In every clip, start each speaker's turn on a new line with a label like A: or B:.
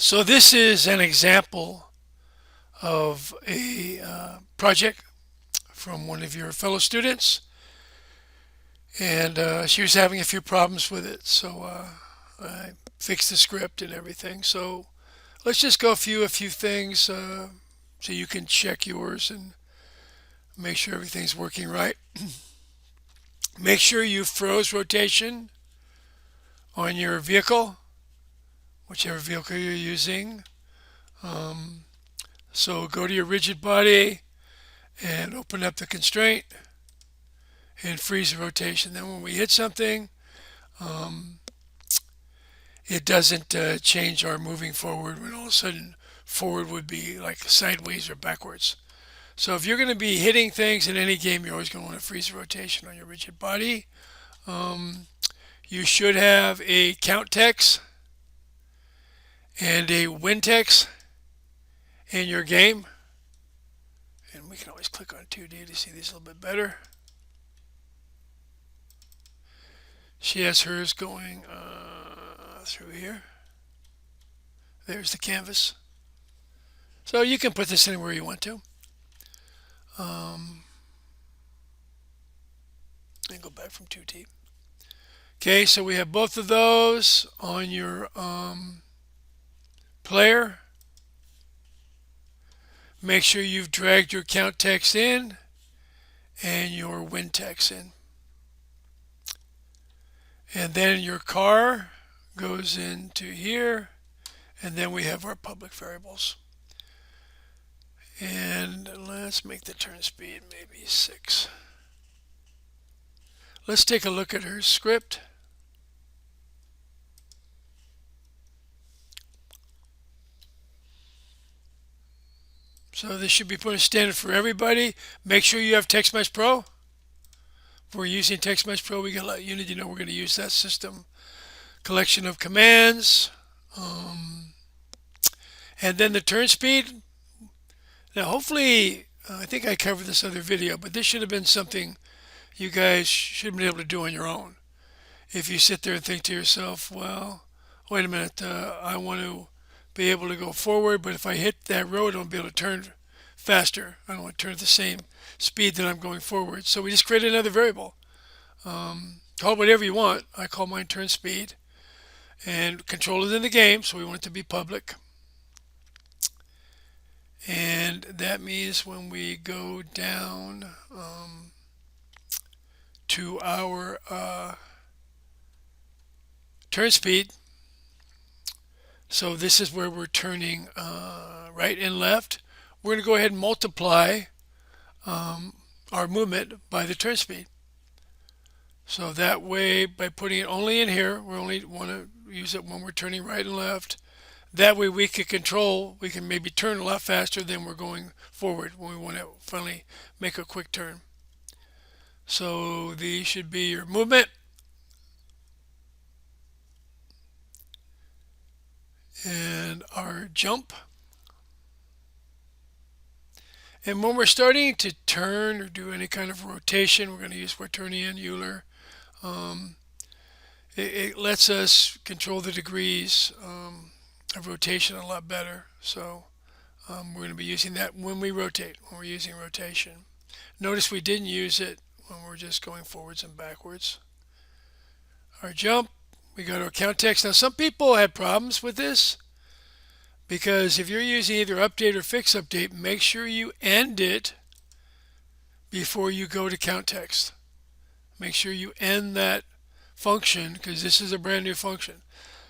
A: So this is an example of a project from one of your fellow students, and she was having a few problems with it. So I fixed the script and everything. So let's just go through a few things so you can check yours and make sure everything's working right. Make sure you froze rotation on your vehicle, whichever vehicle you're using. So go to your rigid body and open up the constraint and freeze the rotation. Then when we hit something, it doesn't change our moving forward when all of a sudden forward would be like sideways or backwards. So if you're going to be hitting things in any game, you're always going to want to freeze the rotation on your rigid body. You should have a count text and a win text in your game. And we can always click on 2D to see these a little bit better. She has hers going through here. There's the canvas. So you can put this anywhere you want to. And go back from 2D. Okay, so we have both of those on your player. Make sure you've dragged your count text in and your win text in. And then your car goes into here, and then we have our public variables. And let's make the turn speed maybe 6. Let's take a look at her script. So this should be put as standard for everybody. Make sure you have TextMesh Pro. If we're using TextMesh Pro, we can let Unity know we're going to use that system collection of commands. And then the turn speed. Now hopefully, I think I covered this other video, but this should have been something you guys should have been able to do on your own. If you sit there and think to yourself, well, wait a minute, I want to be able to go forward, but if I hit that road, I won't be able to turn faster. I don't want to turn at the same speed that I'm going forward. So we just created another variable. Call it whatever you want. I call mine turn speed. And control it in the game, so we want it to be public. And that means when we go down to our turn speed, so this is where we're turning right and left. We're going to go ahead and multiply our movement by the turn speed. So that way, by putting it only in here, we only want to use it when we're turning right and left. That way we can control, we can maybe turn a lot faster than we're going forward when we want to finally make a quick turn. So these should be your movement. And our jump. And when we're starting to turn or do any kind of rotation, we're going to use quaternion, Euler. It lets us control the degrees of rotation a lot better. So we're going to be using that when we rotate, when we're using rotation. Notice we didn't use it when we're just going forwards and backwards. Our jump, we got our count text. Now some people had problems with this because if you're using either update or fix update, make sure you end it before you go to count text. Make sure you end that function because this is a brand new function.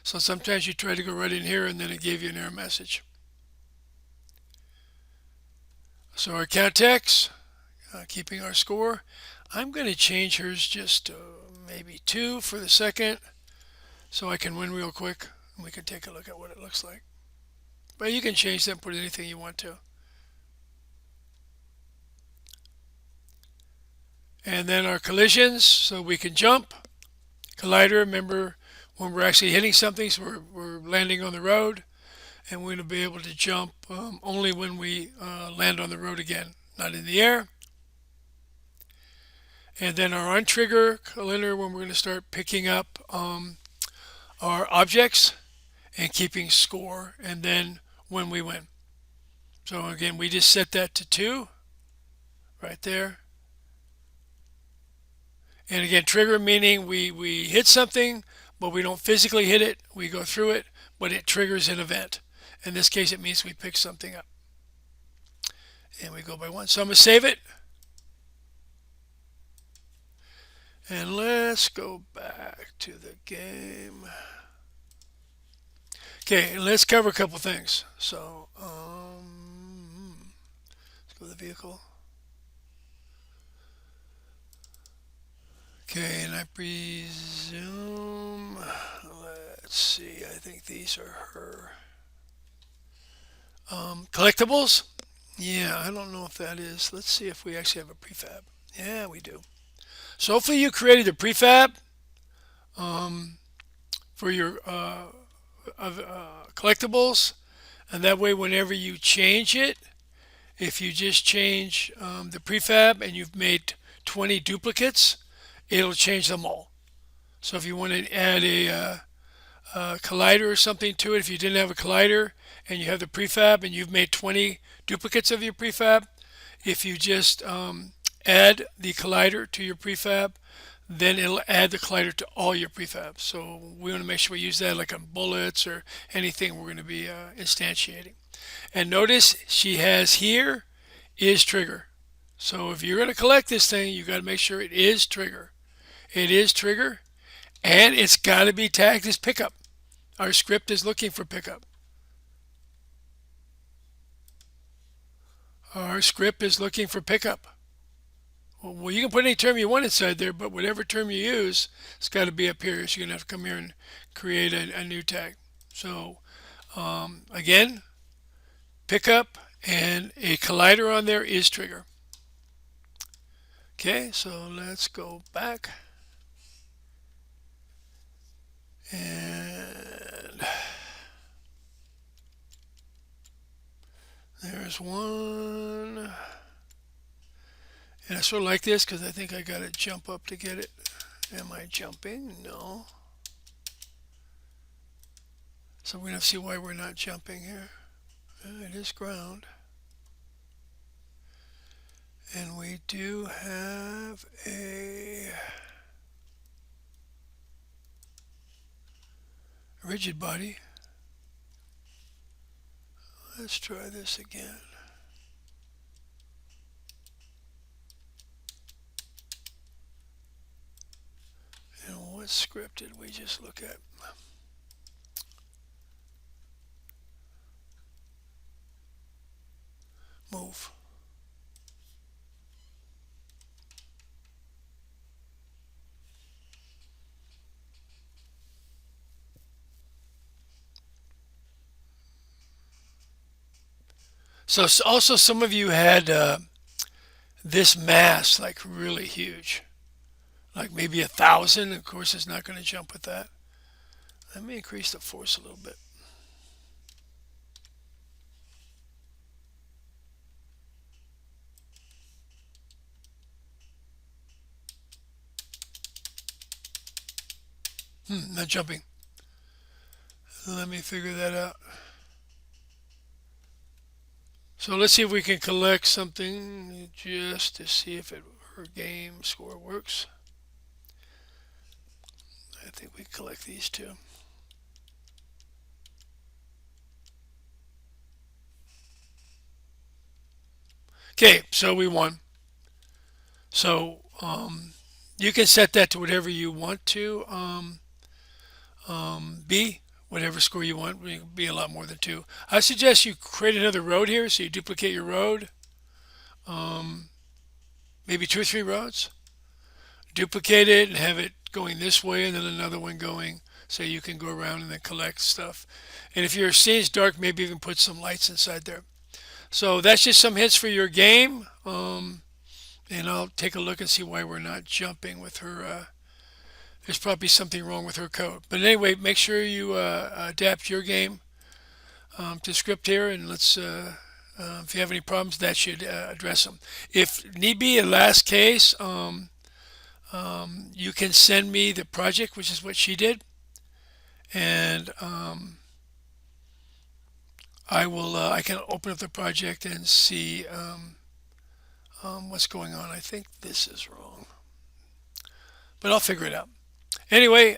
A: So sometimes you try to go right in here and then it gave you an error message. So our count text, keeping our score. I'm going to change hers just to maybe 2 for the second so I can win real quick and we can take a look at what it looks like. But you can change that and put anything you want to. And then our collisions, so we can jump. Collider, remember when we're actually hitting something, so we're landing on the road. And we're going to be able to jump only when we land on the road again, not in the air. And then our on trigger collider when we're going to start picking up our objects and keeping score, and then when we win. So again, we just set that to 2 right there. And again, trigger meaning we hit something, but we don't physically hit it. We go through it, but it triggers an event. In this case, it means we pick something up. And we go by 1. So I'm going to save it. And let's go back to the game. Okay, let's cover a couple things. So, let's go to the vehicle. Okay, and I presume, let's see, I think these are her. Collectibles? Yeah, I don't know if that is. Let's see if we actually have a prefab. Yeah, we do. So hopefully you created a prefab for your collectibles, and that way whenever you change it, if you just change the prefab and you've made 20 duplicates, it'll change them all. So if you want to add a collider or something to it, if you didn't have a collider and you have the prefab and you've made 20 duplicates of your prefab, if you just add the collider to your prefab, then it'll add the collider to all your prefabs. So we want to make sure we use that like on bullets or anything we're going to be instantiating. And notice she has here is trigger. So if you're going to collect this thing, you got to make sure it is trigger. It is trigger, and it's got to be tagged as pickup. Our script is looking for pickup. Our script is looking for pickup. Well, you can put any term you want inside there, but whatever term you use, it's got to be up here. So you're going to have to come here and create a new tag. So again, pickup and a collider on there is trigger. Okay, so let's go back. And there's one. And I sort of like this because I think I got to jump up to get it. Am I jumping? No. So we're going to see why we're not jumping here. It is ground. And we do have a rigid body. Let's try this again. And what script did we just look at? Move. So also some of you had this mass like really huge, like maybe 1,000. Of course, it's not going to jump with that. Let me increase the force a little bit. Not jumping. Let me figure that out. So let's see if we can collect something just to see if her game score works. I think we collect these two. Okay, so we won. So you can set that to whatever you want to be, whatever score you want. It can be a lot more than 2. I suggest you create another road here, so you duplicate your road. Maybe 2 or 3 roads. Duplicate it and have it going this way, and then another one going, so you can go around and then collect stuff. And if your scene's dark, maybe even put some lights inside there. So that's just some hints for your game. And I'll take a look and see why we're not jumping with her. There's probably something wrong with her code. But anyway, make sure you adapt your game to script here, and let's. If you have any problems, that should address them. If need be, in last case, you can send me the project, which is what she did, and I can open up the project and see what's going on. I think this is wrong, but I'll figure it out. Anyway,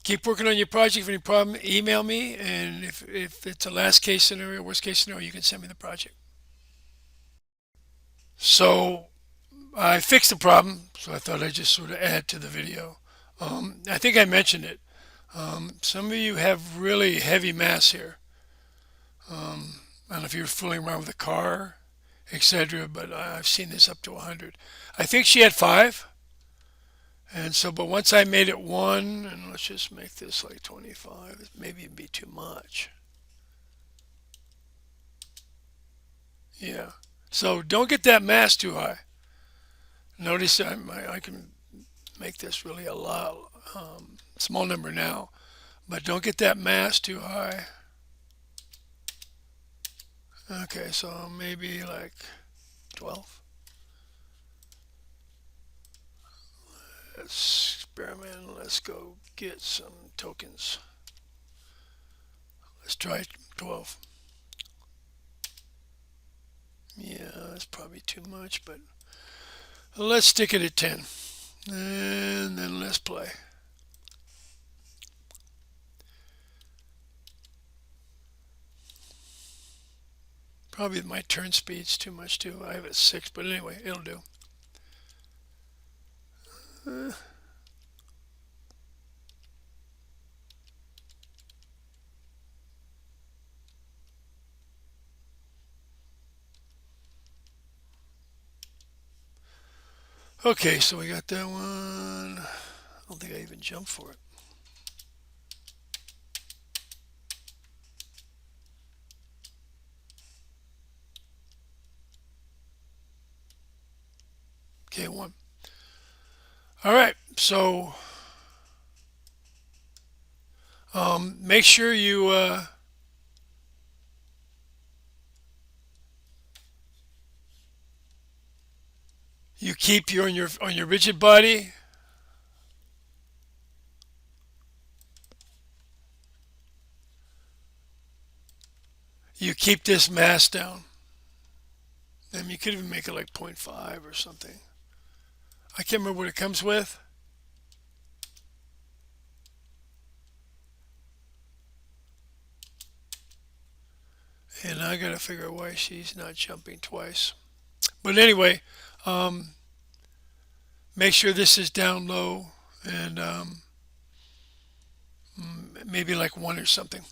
A: keep working on your project. If any problem, email me, and if it's a last case scenario, worst case scenario, you can send me the project. So I fixed the problem, so I thought I'd just sort of add to the video. I think I mentioned it. Some of you have really heavy mass here. I don't know if you're fooling around with a car, etc., but I've seen this up to 100. I think she had 5, and so, but once I made it 1, and let's just make this like 25, maybe it'd be too much. Yeah. So don't get that mass too high. Notice I can make this really a lot, small number now, but don't get that mass too high. Okay, so maybe like 12. Let's experiment. Let's go get some tokens. Let's try 12. Yeah, that's probably too much, but let's stick it at 10. And then let's play. Probably my turn speed's too much too. I have it 6, but anyway, it'll do. Okay, so we got that one. I don't think I even jumped for it. Okay, 1. All right, so make sure you keep your on your rigid body. You keep this mass down. And you could even make it like 0.5 or something. I can't remember what it comes with. And I gotta figure out why she's not jumping twice. But anyway, make sure this is down low and maybe like 1 or something.